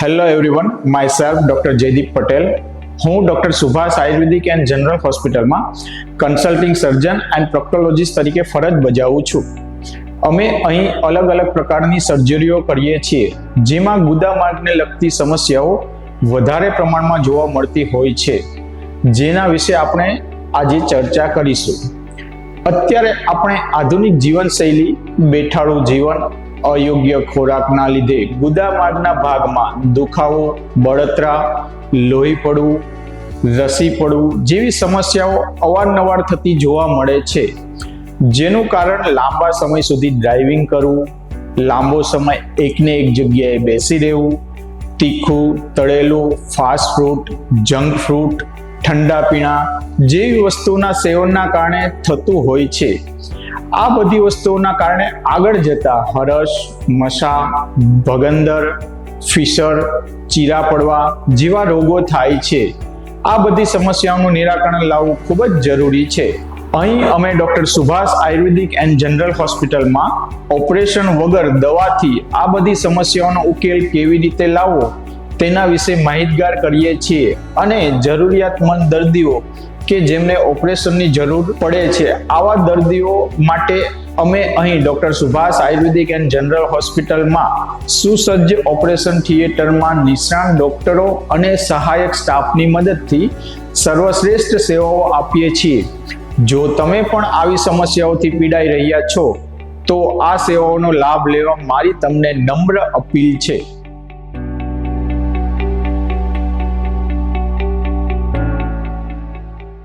Hello everyone, myself Dr. Jaydeep Patel. હું doctor Subhash Ayurvedic and general હોસ્પિટલમાં consulting surgeon and પ્રોક્ટોલોજીસ્ટ તરીકે ફરજ બજાવું છું. અમે અહીં અલગ અલગ પ્રકારની સર્જરીઓ કરીએ છીએ, જેમાં ગુદામાર્ગને લગતી સમસ્યાઓ વધારે પ્રમાણમાં જોવા મળતી હોય છે, જેના વિશે આપણે આજે ચર્ચા કરીશું. અત્યારે આપણે આધુનિક જીવનશૈલી, બેઠાડું જીવન, અયોગ્ય ખોરાકના લીધે ગુદામાર્ગના ભાગમાં દુખાવો, બળતરા, લોહી પડવું, રસી પડવું જેવી સમસ્યાઓ અવારનવાર થતી જોવા મળે છે, જેનું કારણ લાંબા સમય સુધી ડ્રાઇવિંગ કરવું, લાંબો સમય એકને એક જગ્યાએ બેસી રહેવું, તીખું, તળેલું, ફાસ્ટ ફૂડ, જંક ફૂડ, ઠંડા પીણા જેવી વસ્તુના સેવનના કારણે થતું હોય છે. આ બધી વસ્તુઓના કારણે આગળ જતા હરસ, મસા, ભગંદર, ફિશર, ચીરા પડવા જેવા રોગો થાય છે. આ બધી સમસ્યાઓનું નિરાકરણ લાવવું ખૂબ જ જરૂરી છે. અહીં અમે doctor Subhash Ayurvedic and general હોસ્પિટલમાં ઓપરેશન વગર દવાથી આ બધી સમસ્યાઓનો ઉકેલ કેવી રીતે લાવવો તેના વિશે માહિતગાર કરીએ છીએ, અને જરૂરિયાતમંદ દર્દીઓ કે જેમને ઓપરેશનની જરૂર પડે છે, આવા દર્દીઓ માટે અમે અહીં doctor Subhash Ayurvedic and general હોસ્પિટલમાં સુસજ્જ ઓપરેશન થિયેટરમાં નિષ્ણાત ડોક્ટરો અને સહાયક સ્ટાફની મદદથી સર્વશ્રેષ્ઠ સેવાઓ આપીએ છીએ. જો તમે પણ આવી સમસ્યાઓથી પીડાઈ રહ્યા છો તો આ સેવાઓનો લાભ લેવા મારી તમને નમ્ર અપીલ છે.